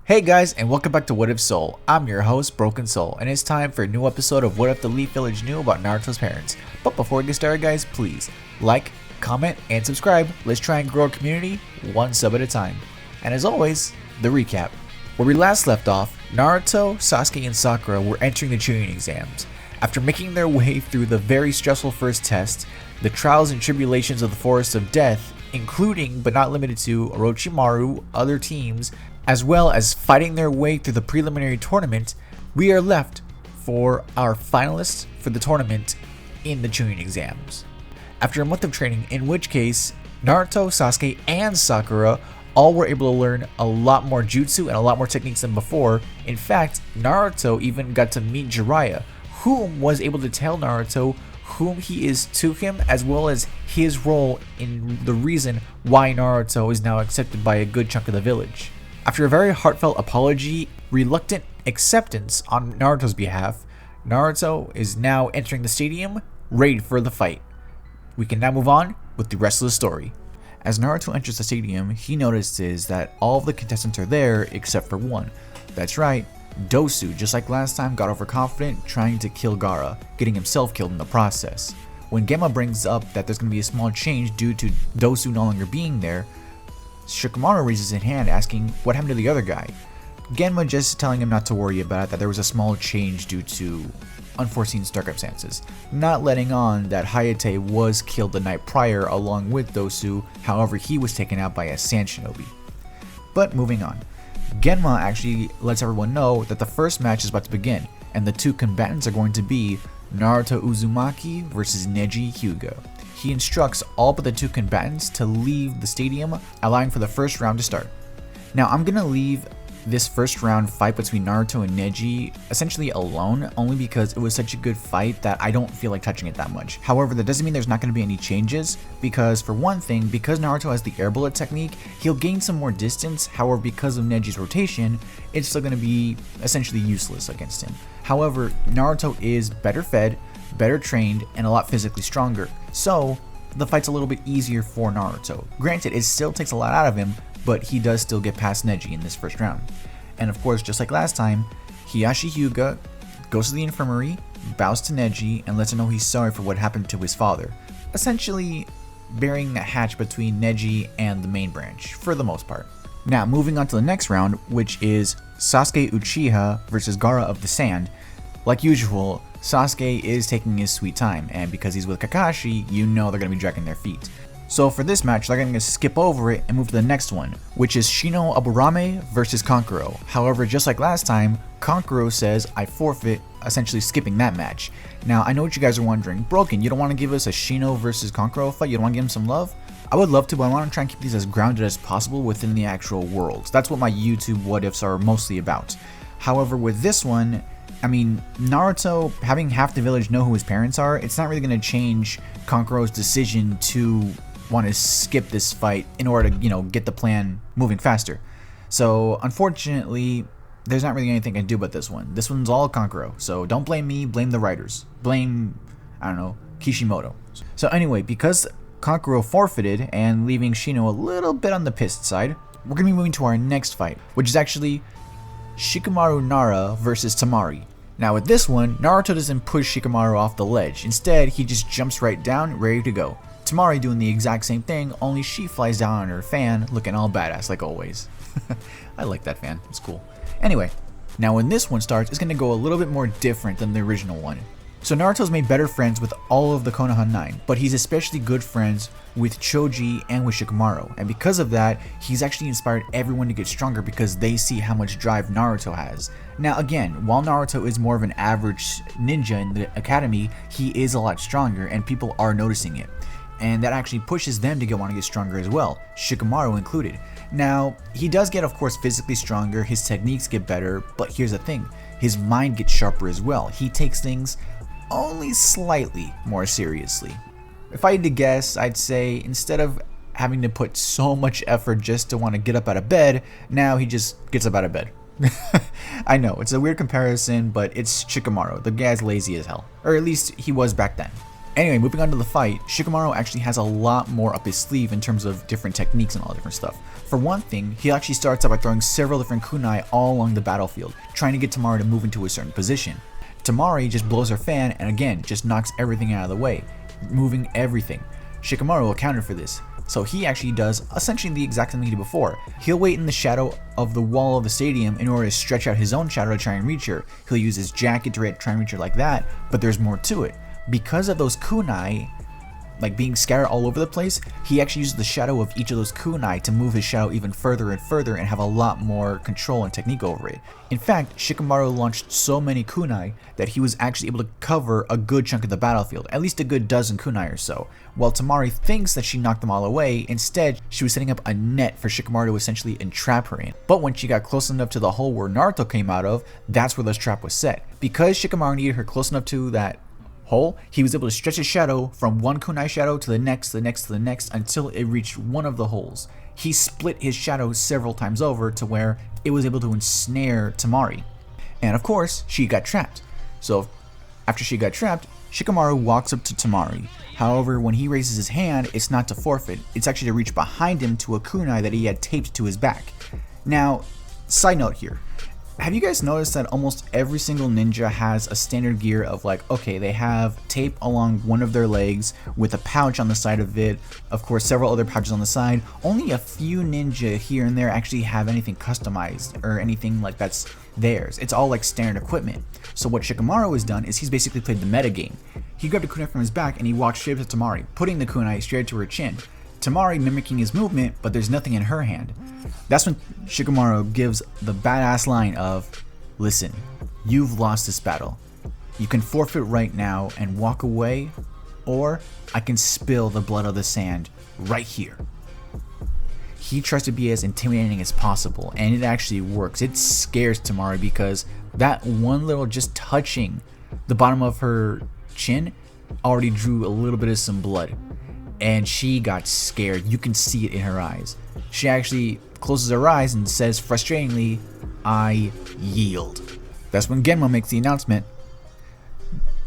Hey guys, and welcome back to What If Soul. I'm your host, Broken Soul, and it's time for a new episode of What If the Leaf Village Knew About Naruto's Parents. But before we get started guys, please like, comment, and subscribe. Let's try and grow our community one sub at a time. And as always, the recap. Where we last left off, Naruto, Sasuke, and Sakura were entering the chunin exams. After making their way through the very stressful first test, the trials and tribulations of the Forest of Death, including but not limited to Orochimaru, other teams, as well as fighting their way through the preliminary tournament, we are left for our finalists for the tournament in the chunin exams. After a month of training, in which case Naruto, Sasuke, and Sakura all were able to learn a lot more jutsu and a lot more techniques than before. In fact, Naruto even got to meet Jiraiya, whom was able to tell Naruto whom he is to him, as well as his role in the reason why Naruto is now accepted by a good chunk of the village. After a very heartfelt apology, reluctant acceptance on Naruto's behalf, Naruto is now entering the stadium, ready for the fight. We can now move on with the rest of the story. As Naruto enters the stadium, he notices that all of the contestants are there except for one. That's right, Dosu, just like last time, got overconfident trying to kill Gaara, getting himself killed in the process. When Genma brings up that there's going to be a small change due to Dosu no longer being there, Shikamaru raises his hand asking what happened to the other guy. Genma just telling him not to worry about it, that there was a small change due to unforeseen circumstances, not letting on that Hayate was killed the night prior along with Dosu, however he was taken out by a sand shinobi. But moving on, Genma actually lets everyone know that the first match is about to begin, and the two combatants are going to be Naruto Uzumaki versus Neji Hyuga. He instructs all but the two combatants to leave the stadium, allowing for the first round to start. Now I'm gonna leave this first round fight between Naruto and Neji essentially alone, only because it was such a good fight that I don't feel like touching it that much. However, that doesn't mean there's not going to be any changes, because for one thing, because Naruto has the air bullet technique, he'll gain some more distance. However, because of Neji's rotation, it's still going to be essentially useless against him. However, Naruto is better fed, better trained, and a lot physically stronger, so the fight's a little bit easier for Naruto. Granted, it still takes a lot out of him, but he does still get past Neji in this first round. And of course, just like last time, Hiyashi Hyuga goes to the infirmary, bows to Neji, and lets him know he's sorry for what happened to his father, essentially burying a hatch between Neji and the main branch, for the most part. Now, moving on to the next round, which is Sasuke Uchiha versus Gaara of the Sand. Like usual, Sasuke is taking his sweet time, and because he's with Kakashi, you know they're going to be dragging their feet. So for this match, they're going to skip over it and move to the next one, which is Shino Aburame versus Kankuro. However, just like last time, Kankuro says, I forfeit, essentially skipping that match. Now, I know what you guys are wondering. Broken, you don't want to give us a Shino versus Kankuro fight? You don't want to give him some love? I would love to, but I want to try and keep these as grounded as possible within the actual world. That's what my YouTube what-ifs are mostly about. However, with this one, I mean, Naruto having half the village know who his parents are, it's not really going to change Kankuro's decision to want to skip this fight in order to, get the plan moving faster. So, unfortunately, there's not really anything I can do about this one. This one's all Kankuro, so don't blame me, blame the writers. Blame, Kishimoto. So anyway, because Kankuro forfeited and leaving Shino a little bit on the pissed side, we're going to be moving to our next fight, which is actually Shikamaru Nara versus Tamari. Now with this one, Naruto doesn't push Shikamaru off the ledge. Instead, he just jumps right down, ready to go. Tamari doing the exact same thing, only she flies down on her fan, looking all badass like always. I like that fan, it's cool. Anyway, now when this one starts, it's going to go a little bit more different than the original one. So Naruto's made better friends with all of the Konoha 9, but he's especially good friends with Choji and with Shikamaru, and because of that, he's actually inspired everyone to get stronger because they see how much drive Naruto has. Now again, while Naruto is more of an average ninja in the academy, he is a lot stronger and people are noticing it. And that actually pushes them to want to get stronger as well, Shikamaru included. Now, he does get, of course, physically stronger, his techniques get better, but here's the thing, his mind gets sharper as well. He takes things only slightly more seriously. If I had to guess, I'd say instead of having to put so much effort just to want to get up out of bed, now he just gets up out of bed. I know, it's a weird comparison, but it's Shikamaru. The guy's lazy as hell. Or at least he was back then. Anyway, moving on to the fight, Shikamaru actually has a lot more up his sleeve in terms of different techniques and all different stuff. For one thing, he actually starts out by throwing several different kunai all along the battlefield, trying to get Temari to move into a certain position. Temari just blows her fan and again just knocks everything out of the way, moving everything. Shikamaru accounted for this, so he actually does essentially the exact thing he did before. He'll wait in the shadow of the wall of the stadium in order to stretch out his own shadow to try and reach her. He'll use his jacket to try and reach her like that, but there's more to it. Because of those kunai like being scattered all over the place, he actually uses the shadow of each of those kunai to move his shadow even further and further and have a lot more control and technique over it. In fact, Shikamaru launched so many kunai that he was actually able to cover a good chunk of the battlefield, at least a good dozen kunai or so. While Temari thinks that she knocked them all away, instead she was setting up a net for Shikamaru to essentially entrap her in. But when she got close enough to the hole where Naruto came out of, that's where this trap was set. Because Shikamaru needed her close enough to that hole, he was able to stretch his shadow from one kunai shadow to the next, to the next, to the next until it reached one of the holes. He split his shadow several times over to where it was able to ensnare Temari. And of course, she got trapped. So after she got trapped, Shikamaru walks up to Temari. However, when he raises his hand, it's not to forfeit, it's actually to reach behind him to a kunai that he had taped to his back. Now, side note here. Have you guys noticed that almost every single ninja has a standard gear of like, okay, they have tape along one of their legs with a pouch on the side of it, of course several other pouches on the side. Only a few ninja here and there actually have anything customized or anything like that's theirs. It's all like standard equipment. So what Shikamaru has done is he's basically played the meta game. He grabbed a kunai from his back and he walked straight up to Temari, putting the kunai straight to her chin. Temari mimicking his movement, but there's nothing in her hand. That's when Shikamaru gives the badass line of, "Listen, you've lost this battle. You can forfeit right now and walk away, or I can spill the blood of the sand right here." He tries to be as intimidating as possible, and it actually works. It scares Temari because that one little just touching the bottom of her chin already drew a little bit of some blood. And she got scared. You can see it in her eyes. She actually closes her eyes and says frustratingly, "I yield." That's when Genma makes the announcement,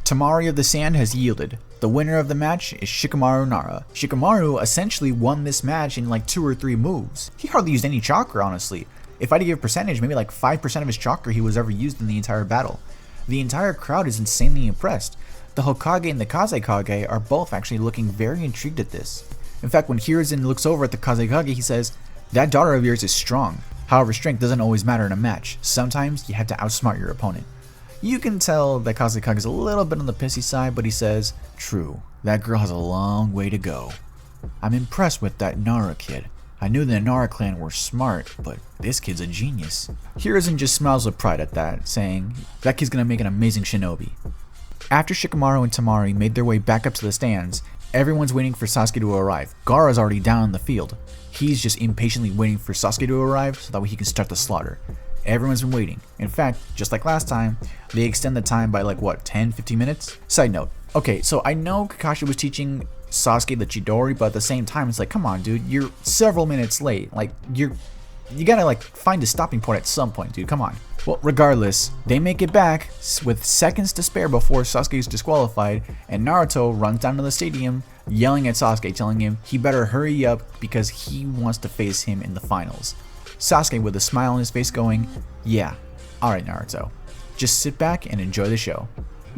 "Temari of the Sand has yielded. The winner of the match is Shikamaru Nara." Shikamaru essentially won this match in like 2 or 3 moves. He hardly used any chakra, honestly. If I had to give a percentage, maybe like 5% of his chakra he was ever used in the entire battle. The entire crowd is insanely impressed. The Hokage and the Kazekage are both actually looking very intrigued at this. In fact, when Hiruzen looks over at the Kazekage, he says, "That daughter of yours is strong. However, strength doesn't always matter in a match. Sometimes you have to outsmart your opponent." You can tell that Kazekage is a little bit on the pissy side, but he says, "True, that girl has a long way to go. I'm impressed with that Nara kid. I knew the Nara clan were smart, but this kid's a genius." Hiruzen just smiles with pride at that, saying, "That kid's gonna make an amazing shinobi." After Shikamaru and Temari made their way back up to the stands, everyone's waiting for Sasuke to arrive. Gaara's already down in the field. He's just impatiently waiting for Sasuke to arrive so that way he can start the slaughter. Everyone's been waiting. In fact, just like last time, they extend the time by like what, 10-15 minutes? Side note. Okay, so I know Kakashi was teaching Sasuke the Chidori, but at the same time it's like, come on dude, you're several minutes late. Like you gotta like find a stopping point at some point, dude, come on. Well, regardless, they make it back with seconds to spare before Sasuke is disqualified, and Naruto runs down to the stadium yelling at Sasuke, telling him he better hurry up because he wants to face him in the finals. Sasuke with a smile on his face going, "Yeah, alright Naruto, just sit back and enjoy the show."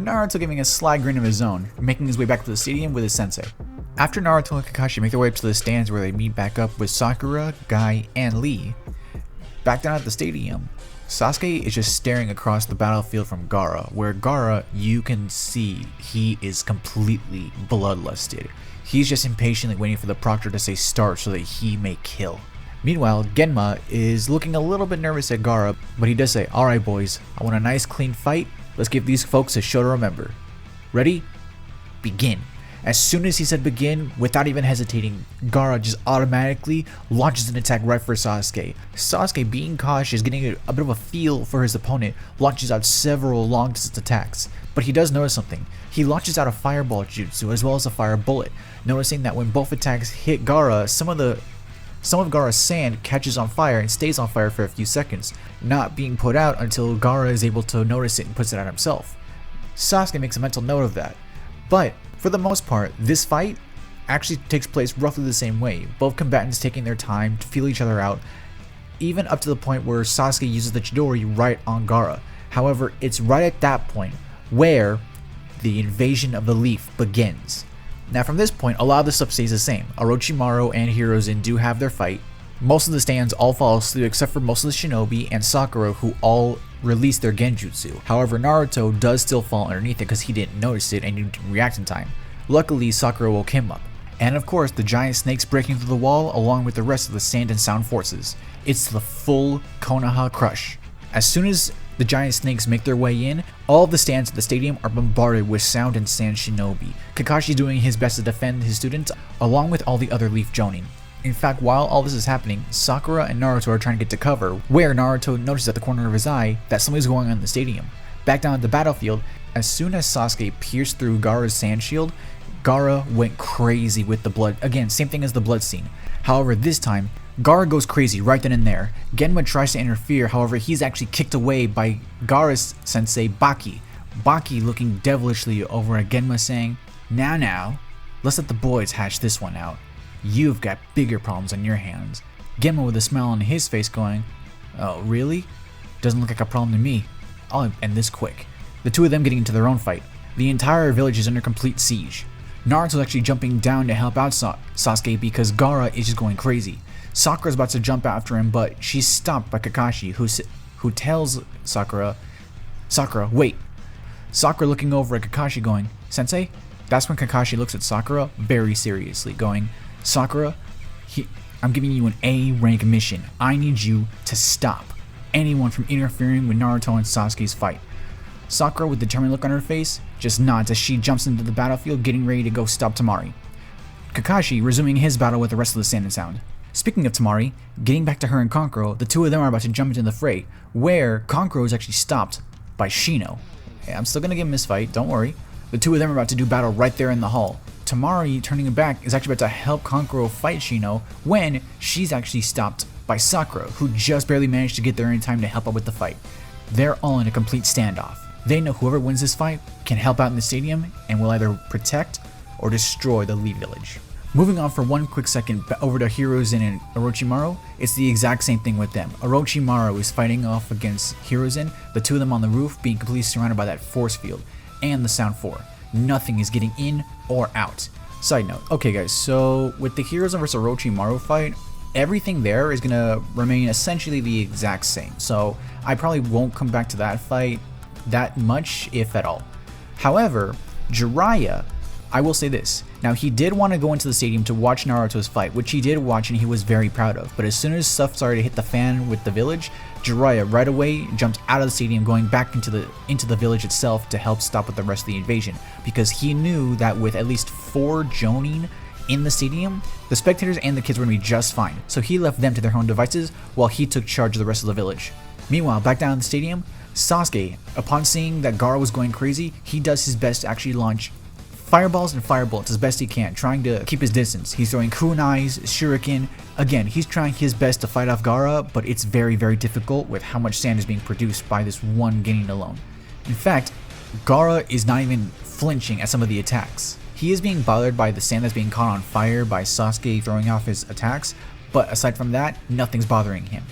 Naruto giving a sly grin of his own, making his way back to the stadium with his sensei. After Naruto and Kakashi make their way up to the stands where they meet back up with Sakura, Guy, and Lee, back down at the stadium, Sasuke is just staring across the battlefield from Gaara, where Gaara, you can see he is completely bloodlusted. He's just impatiently waiting for the proctor to say start so that he may kill. Meanwhile, Genma is looking a little bit nervous at Gaara, but he does say, "Alright boys, I want a nice clean fight. Let's give these folks a show to remember. Ready? Begin." As soon as he said begin, without even hesitating, Gaara just automatically launches an attack right for Sasuke. Sasuke, being cautious, getting a bit of a feel for his opponent, launches out several long distance attacks. But he does notice something. He launches out a fireball jutsu as well as a fire bullet, noticing that when both attacks hit Gaara, some of Gaara's sand catches on fire and stays on fire for a few seconds, not being put out until Gaara is able to notice it and puts it out himself. Sasuke makes a mental note of that. But For the most part, this fight actually takes place roughly the same way, both combatants taking their time to feel each other out, even up to the point where Sasuke uses the Chidori right on Gaara. However, it's right at that point where the invasion of the leaf begins. Now from this point, a lot of the stuff stays the same. Orochimaru and Hiruzen do have their fight. Most of the stands all fall asleep except for most of the shinobi and Sakura, who all release their genjutsu. However, Naruto does still fall underneath it because he didn't notice it and he didn't react in time. Luckily, Sakura woke him up. And of course, the giant snakes breaking through the wall along with the rest of the sand and sound forces. It's the full Konoha crush. As soon as the giant snakes make their way in, all of the stands at the stadium are bombarded with sound and sand shinobi. Kakashi doing his best to defend his students along with all the other Leaf Jonin. In fact, while all this is happening, Sakura and Naruto are trying to get to cover, where Naruto notices at the corner of his eye that something's going on in the stadium. Back down at the battlefield, as soon as Sasuke pierced through Gaara's sand shield, Gaara went crazy with the blood. Again, same thing as the blood scene. However, this time, Gaara goes crazy right then and there. Genma tries to interfere, however, he's actually kicked away by Gaara's sensei, Baki. Baki looking devilishly over at Genma saying, Now, let's let the boys hash this one out. You've got bigger problems on your hands. Genma with a smile on his face going, oh, really? Doesn't look like a problem to me. I'll end this quick. The two of them getting into their own fight. The entire village is under complete siege. Naruto's actually jumping down to help out Sasuke because Gaara is just going crazy. Sakura's about to jump after him, but she's stopped by Kakashi, who tells Sakura, wait. Sakura looking over at Kakashi going, Sensei? That's when Kakashi looks at Sakura very seriously, going, Sakura, I'm giving you an A-rank mission. I need you to stop anyone from interfering with Naruto and Sasuke's fight. Sakura, with a determined look on her face, just nods as she jumps into the battlefield getting ready to go stop Temari. Kakashi resuming his battle with the rest of the Sand and Sound. Speaking of Temari, getting back to her and Kankuro, the two of them are about to jump into the fray, where Kankuro is actually stopped by Shino. Hey, I'm still gonna give him this fight, don't worry. The two of them are about to do battle right there in the hall. Temari, turning back, is actually about to help Kankuro fight Shino when she's actually stopped by Sakura, who just barely managed to get there in time to help out with the fight. They're all in a complete standoff. They know whoever wins this fight can help out in the stadium and will either protect or destroy the Leaf Village. Moving on for one quick second over to Hiruzen and Orochimaru, it's the exact same thing with them. Orochimaru is fighting off against Hiruzen, the two of them on the roof being completely surrounded by that force field and the Sound 4. Nothing is getting in or out. Side note, okay guys, so with the Hiruzen vs Orochimaru fight, everything there is gonna remain essentially the exact same. So I probably won't come back to that fight that much, if at all. However, Jiraiya, I will say this. Now, he did want to go into the stadium to watch Naruto's fight, which he did watch and he was very proud of. But as soon as stuff started to hit the fan with the village, Jiraiya right away jumped out of the stadium, going back into the village itself to help stop with the rest of the invasion, because he knew that with at least 4 Jonin in the stadium, the spectators and the kids were going to be just fine. So he left them to their own devices while he took charge of the rest of the village. Meanwhile, back down in the stadium, Sasuke, upon seeing that Gaara was going crazy, he does his best to actually launch fireballs and fire bullets as best he can, trying to keep his distance. He's throwing kunais, shuriken. Again, he's trying his best to fight off Gaara, but it's very, very difficult with how much sand is being produced by this one Genin alone. In fact, Gaara is not even flinching at some of the attacks. He is being bothered by the sand that's being caught on fire by Sasuke throwing off his attacks, but aside from that, nothing's bothering him.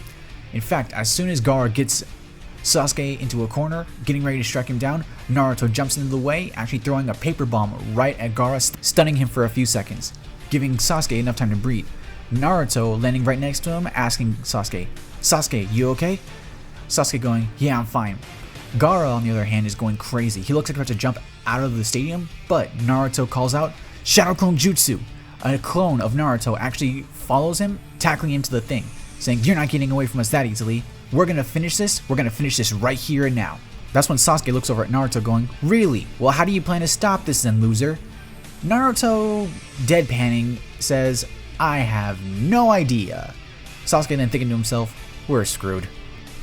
In fact, as soon as Gaara gets Sasuke into a corner, getting ready to strike him down, Naruto jumps into the way, actually throwing a paper bomb right at Gaara, stunning him for a few seconds, giving Sasuke enough time to breathe. Naruto landing right next to him, asking Sasuke, you okay? Sasuke going, yeah, I'm fine. Gaara, on the other hand, is going crazy. He looks like he's about to jump out of the stadium, but Naruto calls out, Shadow Clone Jutsu! A clone of Naruto actually follows him, tackling him to the thing, saying, you're not getting away from us that easily. We're gonna finish this right here and now. That's when Sasuke looks over at Naruto going, really? Well, how do you plan to stop this then, loser? Naruto, deadpanning, says, I have no idea. Sasuke then thinking to himself, we're screwed.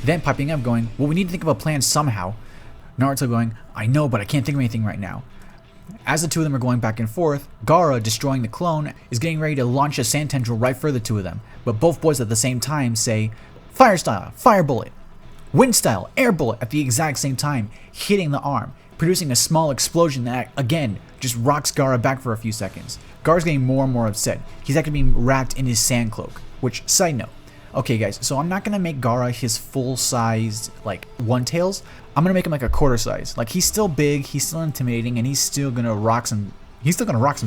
Then piping up going, well, we need to think of a plan somehow. Naruto going, I know, but I can't think of anything right now. As the two of them are going back and forth, Gaara, destroying the clone, is getting ready to launch a sand tendril right for the two of them. But both boys at the same time say, Fire style, fire bullet. Wind style, air bullet at the exact same time, hitting the arm. producing a small explosion that, again, just rocks Gaara back for a few seconds. Gaara's getting more and more upset. He's actually being wrapped in his sand cloak, which, side note, okay guys, so I'm not gonna make Gaara his full-sized, like, one-tails. I'm gonna make him like a quarter size. Like, he's still big, he's still intimidating, and he's still gonna rock some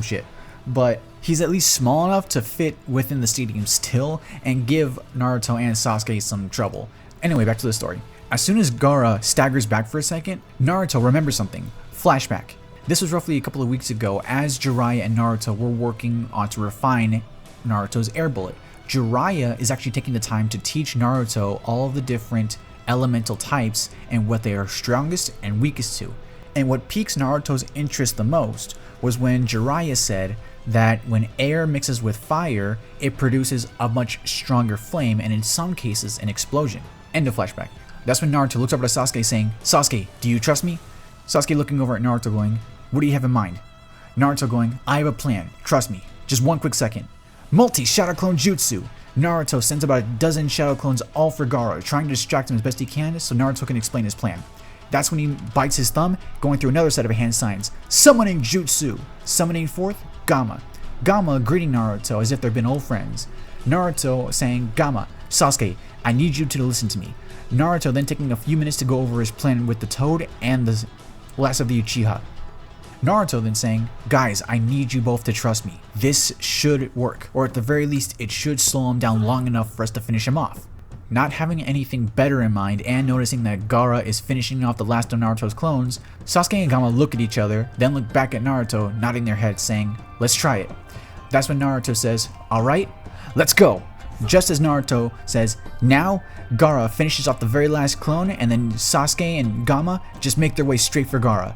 shit. But he's at least small enough to fit within the stadium still and give Naruto and Sasuke some trouble. Anyway, back to the story. As soon as Gaara staggers back for a second, Naruto remembers something. Flashback. This was roughly a couple of weeks ago as Jiraiya and Naruto were working on to refine Naruto's air bullet. Jiraiya is actually taking the time to teach Naruto all of the different elemental types and what they are strongest and weakest to. And what piques Naruto's interest the most was when Jiraiya said that when air mixes with fire, it produces a much stronger flame and in some cases an explosion. End of flashback. That's when Naruto looks over to Sasuke saying, "Sasuke, do you trust me?" Sasuke looking over at Naruto going, "What do you have in mind?" Naruto going, "I have a plan, trust me. Just one quick second." Multi-Shadow Clone Jutsu. Naruto sends about a dozen Shadow Clones all for Gaara, trying to distract him as best he can so Naruto can explain his plan. That's when he bites his thumb, going through another set of hand signs. Summoning Jutsu. Summoning forth Gamma. Gamma greeting Naruto as if they've been old friends. Naruto saying, "Gamma, Sasuke, I need you to listen to me." Naruto then taking a few minutes to go over his plan with the Toad and the last of the Uchiha. Naruto then saying, "Guys, I need you both to trust me. This should work, or at the very least, it should slow him down long enough for us to finish him off." Not having anything better in mind and noticing that Gaara is finishing off the last of Naruto's clones, Sasuke and Gamma look at each other, then look back at Naruto, nodding their heads saying, "Let's try it." That's when Naruto says, "Alright, let's go." Just as Naruto says, "Now," Gaara finishes off the very last clone, and then Sasuke and Gamma just make their way straight for Gaara.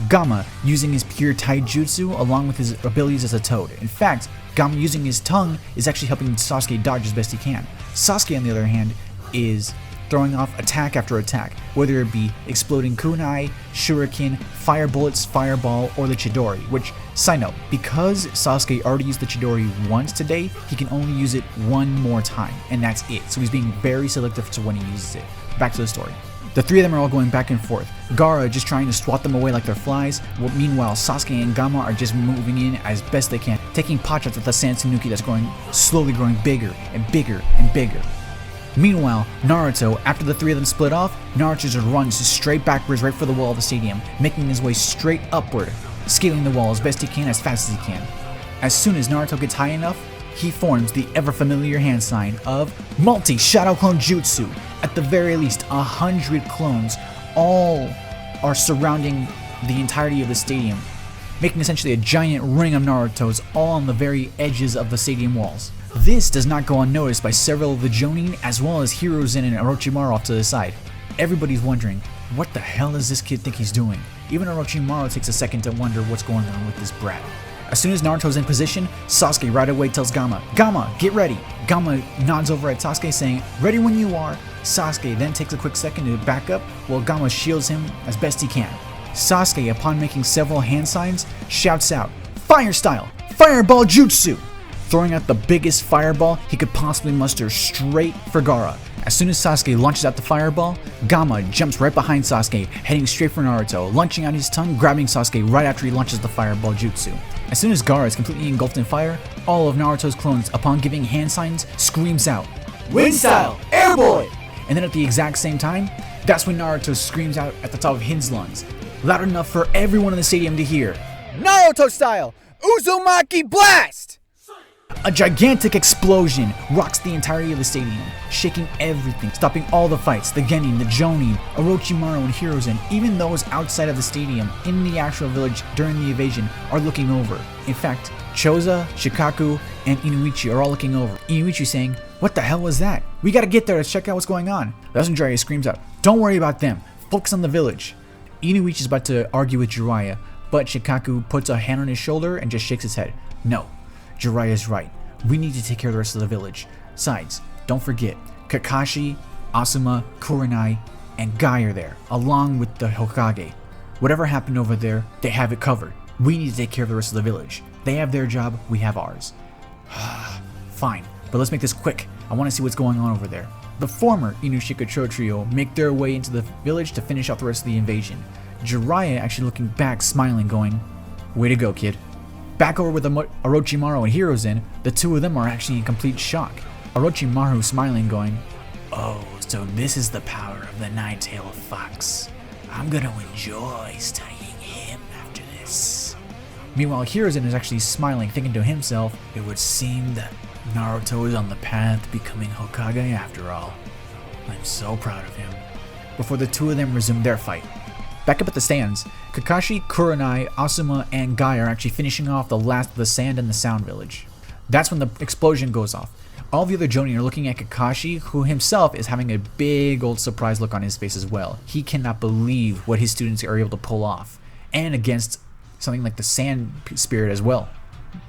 Gamma using his pure taijutsu along with his abilities as a toad. In fact, Gamma using his tongue is actually helping Sasuke dodge as best he can. Sasuke, on the other hand, is throwing off attack after attack, whether it be exploding kunai, shuriken, fire bullets, fireball, or the Chidori, which, side note, because Sasuke already used the Chidori once today, he can only use it one more time, and that's it, so he's being very selective to when he uses it. Back to the story. The three of them are all going back and forth, Gaara just trying to swat them away like they're flies, meanwhile Sasuke and Gamma are just moving in as best they can, taking potshots at the Sand Tsunuki that's slowly growing bigger and bigger and bigger. Meanwhile, Naruto, after the three of them split off, Naruto just runs straight backwards right for the wall of the stadium, making his way straight upward, scaling the wall as best he can as fast as he can. As soon as Naruto gets high enough, he forms the ever-familiar hand sign of Multi-Shadow Clone Jutsu. At the very least, 100 clones all are surrounding the entirety of the stadium, making essentially a giant ring of Naruto's all on the very edges of the stadium walls. This does not go unnoticed by several of the Jonin as well as Hiruzen and Orochimaru off to the side. Everybody's wondering, what the hell does this kid think he's doing? Even Orochimaru takes a second to wonder what's going on with this brat. As soon as Naruto's in position, Sasuke right away tells Gamma, "Gamma, get ready." Gamma nods over at Sasuke saying, "Ready when you are." Sasuke then takes a quick second to back up while Gamma shields him as best he can. Sasuke, upon making several hand signs, shouts out, "Fire style! Fireball Jutsu!" throwing out the biggest fireball he could possibly muster straight for Gaara. As soon as Sasuke launches out the fireball, Gamma jumps right behind Sasuke, heading straight for Naruto, launching out his tongue, grabbing Sasuke right after he launches the fireball jutsu. As soon as Gaara is completely engulfed in fire, all of Naruto's clones, upon giving hand signs, screams out, "Wind style! Air bullet!" And then at the exact same time, that's when Naruto screams out at the top of his lungs, loud enough for everyone in the stadium to hear, "Naruto style! Uzumaki blast!" A gigantic explosion rocks the entirety of the stadium, shaking everything, stopping all the fights. The Genin, the Jonin, Orochimaru, and Hiruzen, even those outside of the stadium in the actual village during the invasion, are looking over. In fact, Choza, Shikaku, and Inuichi are all looking over. Inuichi saying, "What the hell was that? We gotta get there to check out what's going on." That's when Jiraiya screams out, "Don't worry about them. Focus on the village." Inuichi is about to argue with Jiraiya, but Shikaku puts a hand on his shoulder and just shakes his head. "No. Jiraiya's right. We need to take care of the rest of the village. Besides, don't forget, Kakashi, Asuma, Kurenai, and Guy are there, along with the Hokage. Whatever happened over there, they have it covered. We need to take care of the rest of the village. They have their job, we have ours." Fine, but let's make this quick. I want to see what's going on over there. The former Inushika Trio make their way into the village to finish off the rest of the invasion. Jiraiya actually looking back, smiling, going, "Way to go, kid." Back over with Orochimaru and Hiruzen, the two of them are actually in complete shock. Orochimaru smiling, going, "Oh, so this is the power of the nine-tailed fox. I'm gonna enjoy studying him after this." Meanwhile, Hiruzen is actually smiling, thinking to himself, "It would seem that Naruto is on the path to becoming Hokage after all. I'm so proud of him." Before the two of them resume their fight. Back up at the stands, Kakashi, Kurenai, Asuma, and Guy are actually finishing off the last of the sand in the Sound Village. That's when the explosion goes off. All the other Jonin are looking at Kakashi, who himself is having a big old surprise look on his face as well. He cannot believe what his students are able to pull off, and against something like the Sand Spirit as well.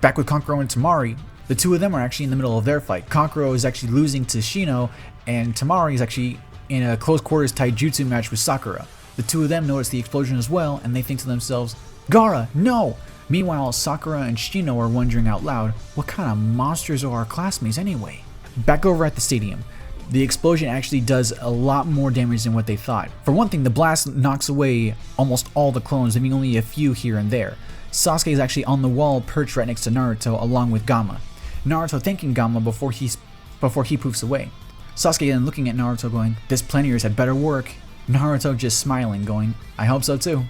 Back with Kankuro and Tamari, the two of them are actually in the middle of their fight. Kankuro is actually losing to Shino, and Tamari is actually in a close quarters taijutsu match with Sakura. The two of them notice the explosion as well, and they think to themselves, "Gaara, no!" Meanwhile, Sakura and Shino are wondering out loud, what kind of monsters are our classmates anyway? Back over at the stadium, the explosion actually does a lot more damage than what they thought. For one thing, the blast knocks away almost all the clones, leaving only a few here and there. Sasuke is actually on the wall, perched right next to Naruto, along with Gamma. Naruto thanking Gamma before he poofs away. Sasuke then looking at Naruto going, "This Planners had better work." Naruto just smiling, going, "I hope so too."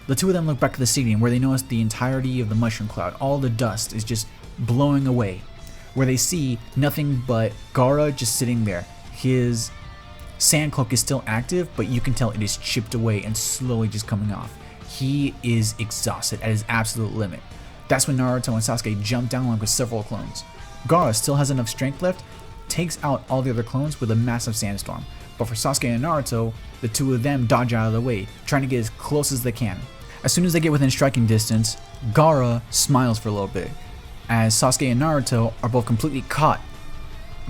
The two of them look back to the stadium where they notice the entirety of the mushroom cloud, all the dust is just blowing away, where they see nothing but Gaara just sitting there. His sand cloak is still active, but you can tell it is chipped away and slowly just coming off. He is exhausted at his absolute limit. That's when Naruto and Sasuke jump down along with several clones. Gaara still has enough strength left, takes out all the other clones with a massive sandstorm. But for Sasuke and Naruto, the two of them dodge out of the way, trying to get as close as they can. As soon as they get within striking distance, Gaara smiles for a little bit, as Sasuke and Naruto are both completely caught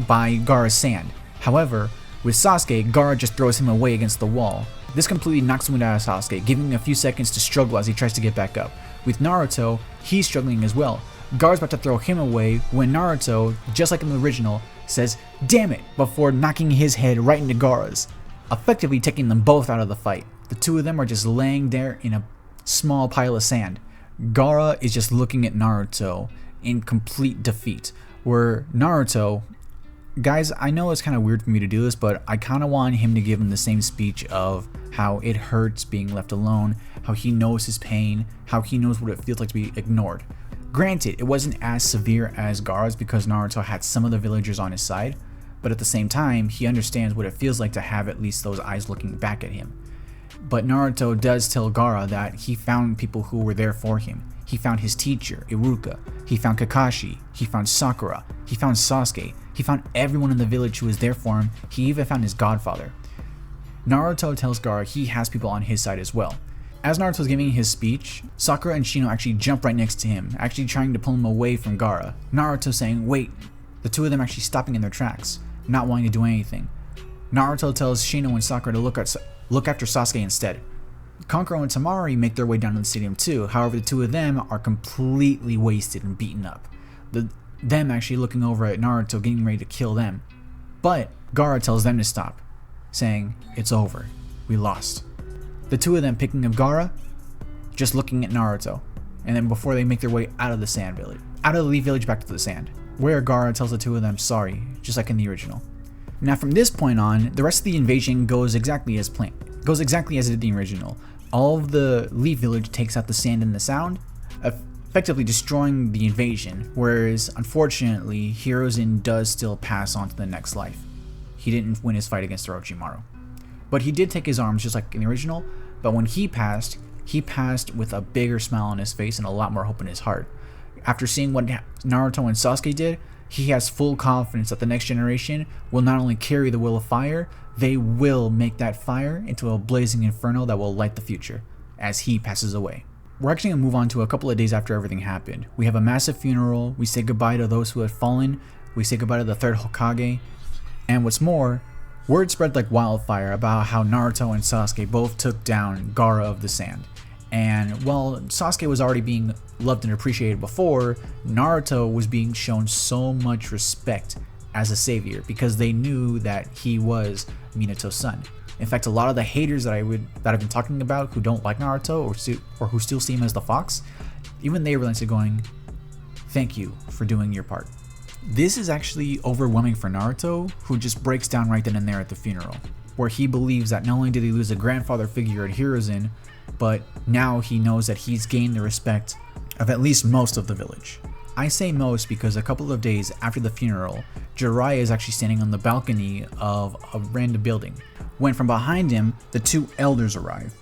by Gaara's sand. However, with Sasuke, Gaara just throws him away against the wall. This completely knocks the wind out of Sasuke, giving him a few seconds to struggle as he tries to get back up. With Naruto, he's struggling as well. Gaara's about to throw him away when Naruto, just like in the original, says, "Damn it," before knocking his head right into Gaara's, effectively taking them both out of the fight. The two of them are just laying there in a small pile of sand. Gaara is just looking at Naruto in complete defeat, where Naruto, guys, I know it's kind of weird for me to do this, but I kind of want him to give him the same speech of how it hurts being left alone, how he knows his pain, how he knows what it feels like to be ignored. Granted, it wasn't as severe as Gaara's because Naruto had some of the villagers on his side, but at the same time, he understands what it feels like to have at least those eyes looking back at him. But Naruto does tell Gaara that he found people who were there for him. He found his teacher, Iruka. He found Kakashi. He found Sakura. He found Sasuke. He found everyone in the village who was there for him. He even found his godfather. Naruto tells Gaara he has people on his side as well. As Naruto's giving his speech, Sakura and Shino actually jump right next to him, actually trying to pull him away from Gaara. Naruto saying, "Wait," the two of them actually stopping in their tracks, not wanting to do anything. Naruto tells Shino and Sakura to look after Sasuke instead. Kankuro and Tamari make their way down to the stadium too, however the two of them are completely wasted and beaten up. Them actually looking over at Naruto getting ready to kill them. But Gaara tells them to stop, saying, "It's over, we lost." The two of them picking up Gaara, just looking at Naruto, and then before they make their way out of the sand village, out of the Leaf Village back to the sand, where Gaara tells the two of them sorry, just like in the original. Now from this point on, the rest of the invasion goes exactly as planned, goes exactly as it did in the original. All of the Leaf Village takes out the sand and the sound, effectively destroying the invasion, whereas unfortunately Hiruzen does still pass on to the next life. He didn't win his fight against Orochimaru. But he did take his arms just like in the original, but when he passed with a bigger smile on his face and a lot more hope in his heart. After seeing what Naruto and Sasuke did, he has full confidence that the next generation will not only carry the will of fire, they will make that fire into a blazing inferno that will light the future as he passes away. We're actually going to move on to a couple of days after everything happened. We have a massive funeral, we say goodbye to those who had fallen, we say goodbye to the third Hokage, and what's more, word spread like wildfire about how Naruto and Sasuke both took down Gaara of the Sand. And while Sasuke was already being loved and appreciated before, Naruto was being shown so much respect as a savior because they knew that he was Minato's son. In fact, a lot of the haters that I've been talking about who don't like Naruto or who still see him as the fox, even they relented, going, "Thank you for doing your part." This is actually overwhelming for Naruto, who just breaks down right then and there at the funeral, where he believes that not only did he lose a grandfather figure at Hiruzen, but now he knows that he's gained the respect of at least most of the village. I say most because a couple of days after the funeral, Jiraiya is actually standing on the balcony of a random building, when from behind him, the two elders arrive,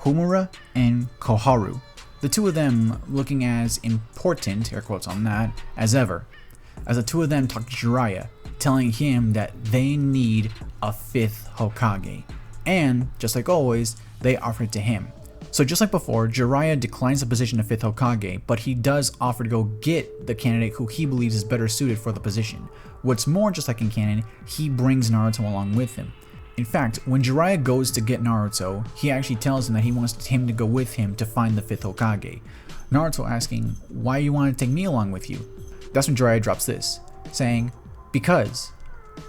Homura and Koharu. The two of them looking as important, air quotes on that, as ever, as the two of them talk to Jiraiya, telling him that they need a 5th Hokage, and, just like always, they offer it to him. So just like before, Jiraiya declines the position of 5th Hokage, but he does offer to go get the candidate who he believes is better suited for the position. What's more, just like in canon, he brings Naruto along with him. In fact, when Jiraiya goes to get Naruto, he actually tells him that he wants him to go with him to find the 5th Hokage. Naruto asking, "Why you want to take me along with you?" That's when Jiraiya drops this, saying, "Because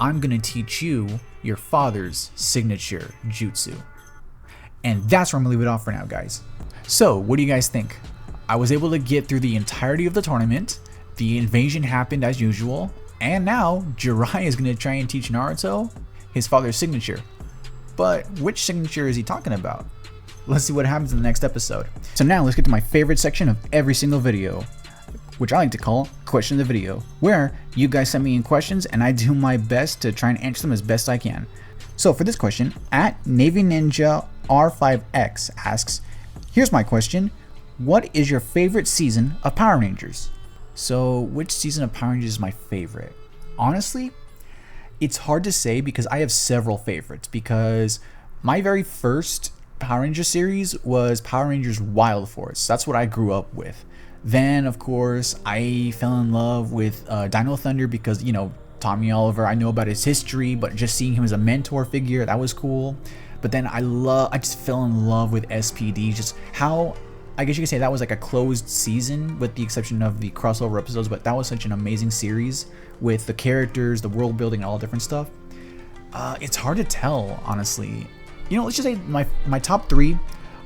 I'm gonna teach you your father's signature jutsu." And that's where I'm gonna leave it off for now, guys. So, what do you guys think? I was able to get through the entirety of the tournament, the invasion happened as usual, and now Jiraiya is gonna try and teach Naruto his father's signature. But which signature is he talking about? Let's see what happens in the next episode. So now let's get to my favorite section of every single video, which I like to call Question of the Video, where you guys send me in questions and I do my best to try and answer them as best I can. So for this question, at Navy Ninja R5X asks, "Here's my question, what is your favorite season of Power Rangers?" So which season of Power Rangers is my favorite? Honestly, it's hard to say because I have several favorites, because my very first Power Rangers series was Power Rangers Wild Force. That's what I grew up with. Then, of course, I fell in love with Dino Thunder because, you know, Tommy Oliver, I know about his history, but just seeing him as a mentor figure, that was cool. But then I just fell in love with SPD, just how, I guess you could say that was like a closed season with the exception of the crossover episodes, but that was such an amazing series with the characters, the world building, and all different stuff. It's hard to tell, honestly. You know, let's just say my top 3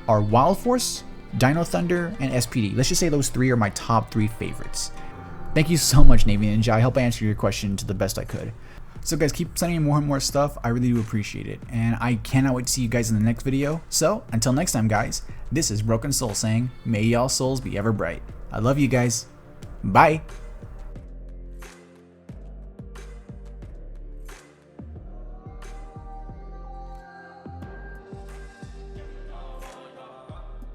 are Wild Force, Dino Thunder, and SPD. Let's just say those 3 are my top 3 favorites. Thank you so much, Navy Ninja. I hope I answered your question to the best I could. So guys, keep sending me more and more stuff. I really do appreciate it. And I cannot wait to see you guys in the next video. So until next time, guys, this is Broken Soul saying, may y'all souls be ever bright. I love you guys. Bye.